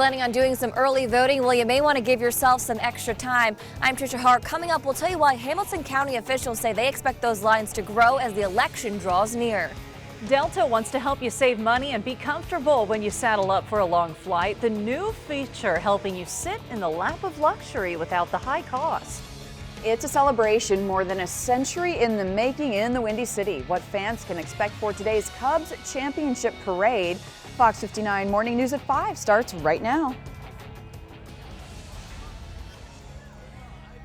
Planning on doing some early voting? Well, you may want to give yourself some extra time. I'm Trisha Hart. Coming up, we'll tell you why Hamilton County officials say they expect those lines to grow as the election draws near. Delta wants to help you save money and be comfortable when you saddle up for a long flight. The new feature helping you sit in the lap of luxury without the high cost. It's a celebration more than a century in the making in the Windy City. What fans can expect for today's Cubs Championship Parade. Fox 59 Morning News at 5 starts right now.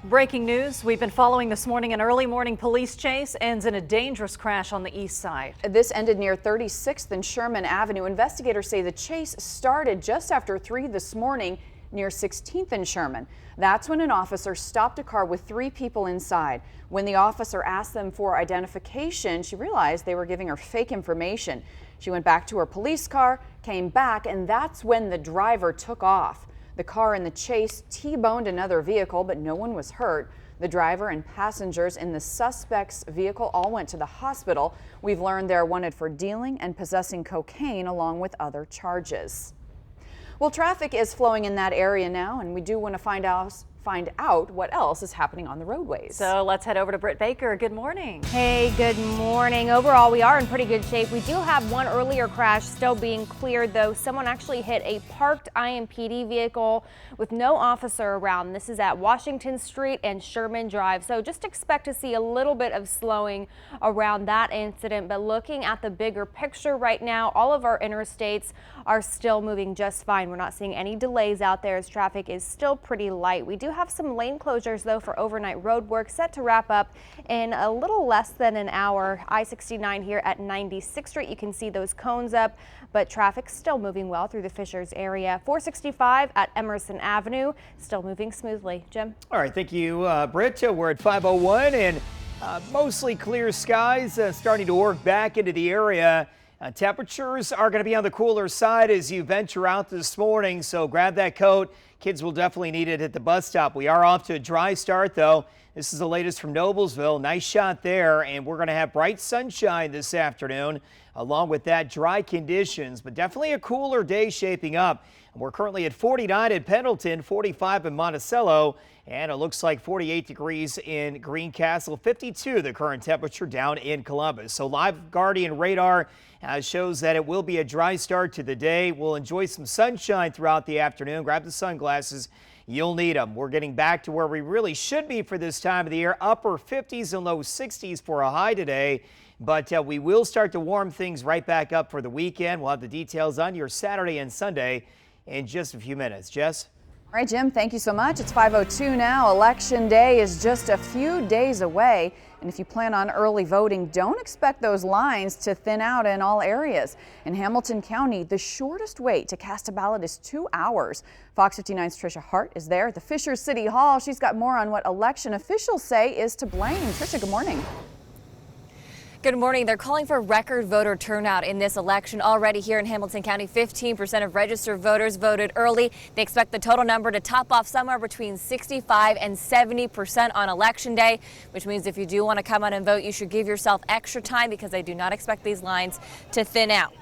Breaking news we've been following this morning. An early morning police chase ends in a dangerous crash on the east side. This ended near 36th and Sherman Avenue. Investigators say the chase started just after 3 this morning near 16th and Sherman. That's when an officer stopped a car with 3 people inside. When the officer asked them for identification, she realized they were giving her fake information. She went back to her police car, came back, and that's when the driver took off. The car in the chase T-boned another vehicle, but no one was hurt. The driver and passengers in the suspect's vehicle all went to the hospital. We've learned they're wanted for dealing and possessing cocaine along with other charges. Well, traffic is flowing in that area now, and we do want to find out what else is happening on the roadways. So let's head over to Britt Baker. Good morning. Hey, good morning. Overall, we are in pretty good shape. We do have one earlier crash still being cleared, though. Someone actually hit a parked IMPD vehicle with no officer around. This is at Washington Street and Sherman Drive. So just expect to see a little bit of slowing around that incident. But looking at the bigger picture right now, all of our interstates are still moving just fine. We're not seeing any delays out there as traffic is still pretty light. We do have some lane closures, though, for overnight road work set to wrap up in a little less than an hour. I-69 here at 96th Street. You can see those cones up, but traffic still moving well through the Fishers area. 465 at Emerson Avenue, still moving smoothly. Jim? All right, thank you, Britt. We're at 5:01 and mostly clear skies starting to work back into the area. Temperatures are going to be on the cooler side as you venture out this morning, so grab that coat. Kids will definitely need it at the bus stop. We are off to a dry start, though. This is the latest from Noblesville. Nice shot there, and we're going to have bright sunshine this afternoon, along with that dry conditions, but definitely a cooler day shaping up. We're currently at 49 in Pendleton, 45 in Monticello, and it looks like 48 degrees in Greencastle, 52 the current temperature down in Columbus. So Live Guardian radar shows that it will be a dry start to the day. We'll enjoy some sunshine throughout the afternoon. Grab the sunglasses. You'll need them. We're getting back to where we really should be for this time of the year. Upper 50s and low 60s for a high today. But we will start to warm things right back up for the weekend. We'll have the details on your Saturday and Sunday in just a few minutes. Jess? All right, Jim, thank you so much. It's 5:02 now. Election Day is just a few days away. And if you plan on early voting, don't expect those lines to thin out in all areas. In Hamilton County, the shortest wait to cast a ballot is 2 hours. Fox 59's Trisha Hart is there at the Fishers City Hall. She's got more on what election officials say is to blame. Trisha, good morning. Good morning. They're calling for record voter turnout in this election. Already here in Hamilton County, 15% of registered voters voted early. They expect the total number to top off somewhere between 65 and 70% on Election Day, which means if you do want to come out and vote, you should give yourself extra time because they do not expect these lines to thin out.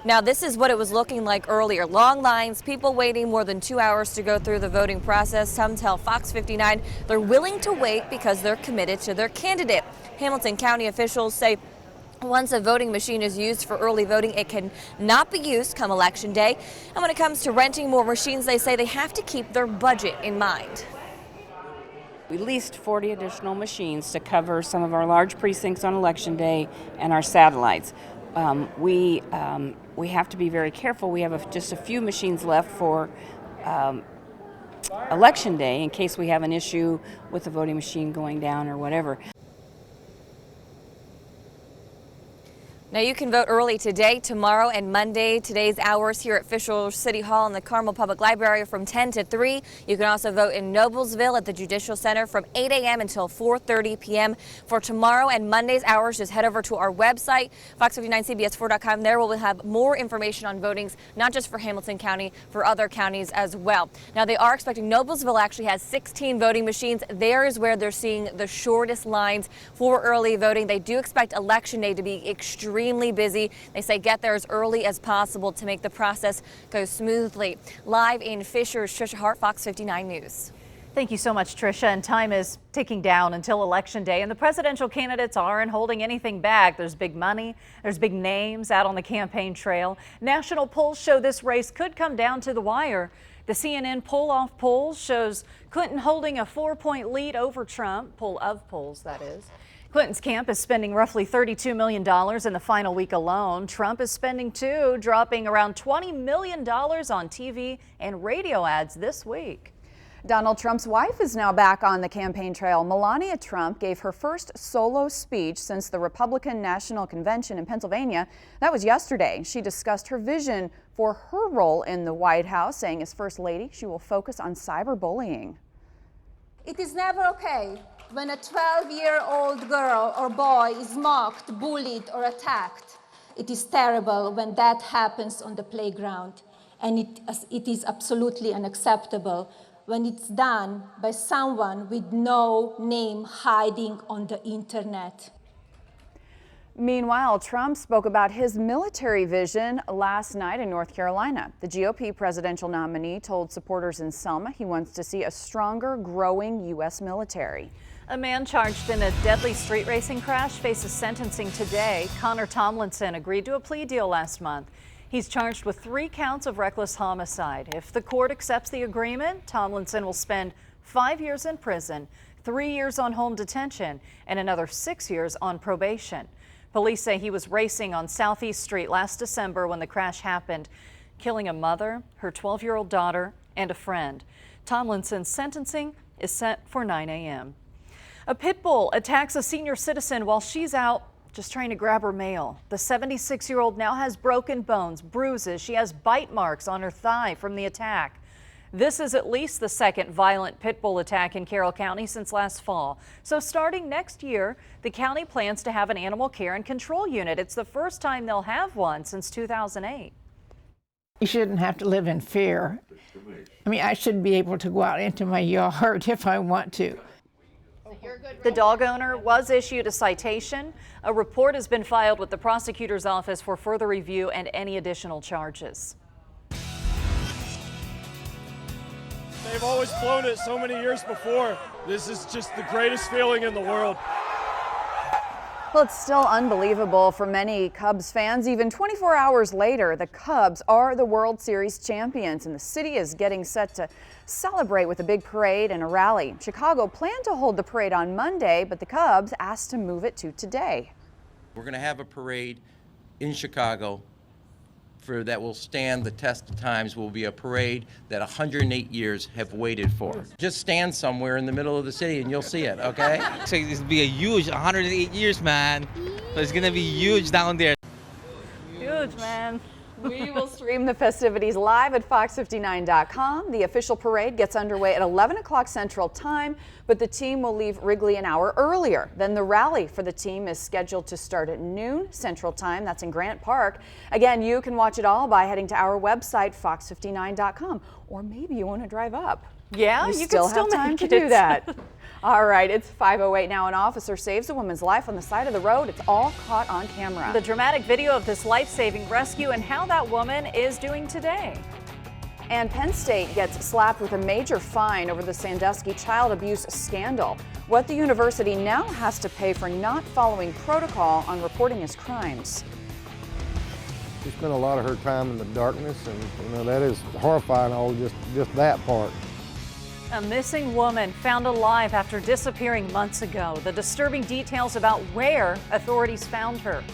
Now, this is what it was looking like earlier. Long lines, people waiting more than 2 hours to go through the voting process. Some tell Fox 59 they're willing to wait because they're committed to their candidate. Hamilton County officials say once a voting machine is used for early voting, it can not be used come Election Day. And when it comes to renting more machines, they say they have to keep their budget in mind. We leased 40 additional machines to cover some of our large precincts on Election Day and our satellites. We have to be very careful. We have just a few machines left for Election Day in case we have an issue with the voting machine going down or whatever. Now you can vote early today, tomorrow, and Monday. Today's hours here at Fishers City Hall and the Carmel Public Library are from 10 to 3. You can also vote in Noblesville at the Judicial Center from 8 a.m. until 4:30 p.m. For tomorrow and Monday's hours, just head over to our website, fox59cbs4.com. There we'll have more information on votings, not just for Hamilton County, for other counties as well. Now they are expecting Noblesville actually has 16 voting machines. There is where they're seeing the shortest lines for early voting. They do expect Election Day to be extremely extremely busy. They say get there as early as possible to make the process go smoothly. Live in Fishers, Trisha Hart, Fox 59 News. Thank you so much, Tricia. And time is ticking down until Election Day, and the presidential candidates aren't holding anything back. There's big money, there's big names out on the campaign trail. National polls show this race could come down to the wire. The CNN poll-off poll shows Clinton holding a 4-point lead over Trump, poll of polls, that is. Clinton's camp is spending roughly $32 million in the final week alone. Trump is spending too, dropping around $20 million on TV and radio ads this week. Donald Trump's wife is now back on the campaign trail. Melania Trump gave her first solo speech since the Republican National Convention in Pennsylvania. That was yesterday. She discussed her vision for her role in the White House, saying as First Lady, she will focus on cyberbullying. It is never okay when a 12-year-old girl or boy is mocked, bullied, or attacked. It is terrible when that happens on the playground, and it is absolutely unacceptable when it's done by someone with no name hiding on the internet. Meanwhile, Trump spoke about his military vision last night in North Carolina. The GOP presidential nominee told supporters in Selma he wants to see a stronger, growing U.S. military. A man charged in a deadly street racing crash faces sentencing today. Connor Tomlinson agreed to a plea deal last month. He's charged with 3 counts of reckless homicide. If the court accepts the agreement, Tomlinson will spend 5 years in prison, 3 years on home detention, and another 6 years on probation. Police say he was racing on Southeast Street last December when the crash happened, killing a mother, her 12-year-old daughter, and a friend. Tomlinson's sentencing is set for 9 a.m. A pit bull attacks a senior citizen while she's out just trying to grab her mail. The 76-year-old now has broken bones, bruises. She has bite marks on her thigh from the attack. This is at least the second violent pit bull attack in Carroll County since last fall. So starting next year, the county plans to have an animal care and control unit. It's the first time they'll have one since 2008. You shouldn't have to live in fear. I mean, I should be able to go out into my yard if I want to. The dog owner was issued a citation. A report has been filed with the prosecutor's office for further review and any additional charges. They've always flown it so many years before. This is just the greatest feeling in the world. Well, it's still unbelievable for many Cubs fans. Even 24 hours later, the Cubs are the World Series champions, and the city is getting set to celebrate with a big parade and a rally. Chicago planned to hold the parade on Monday, but the Cubs asked to move it to today. We're going to have a parade in Chicago that will stand the test of times. Will be a parade that 108 years have waited for. Just stand somewhere in the middle of the city and you'll see it, okay? So it's be a huge 108 years, man. So it's gonna be huge down there. Huge, man. We will stream the festivities live at fox59.com. The official parade gets underway at 11 o'clock Central Time, but the team will leave Wrigley an hour earlier. Then the rally for the team is scheduled to start at noon Central Time. That's in Grant Park. Again, you can watch it all by heading to our website, fox59.com, or maybe you want to drive up. Yeah, you can still have time to do that. All right, it's 5:08 now. An officer saves a woman's life on the side of the road. It's all caught on camera. The dramatic video of this life-saving rescue and how that woman is doing today. And Penn State gets slapped with a major fine over the Sandusky child abuse scandal. What the university now has to pay for not following protocol on reporting his crimes. She spent a lot of her time in the darkness, and that is horrifying. All just that part. A missing woman found alive after disappearing months ago. The disturbing details about where authorities found her.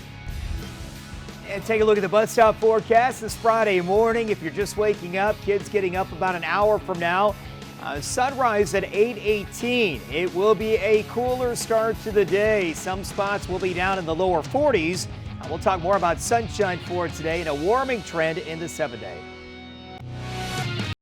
And take a look at the bus stop forecast this Friday morning. If you're just waking up, kids getting up about an hour from now. Sunrise at 8:18. It will be a cooler start to the day. Some spots will be down in the lower 40s. We'll talk more about sunshine for today and a warming trend in the 7-day.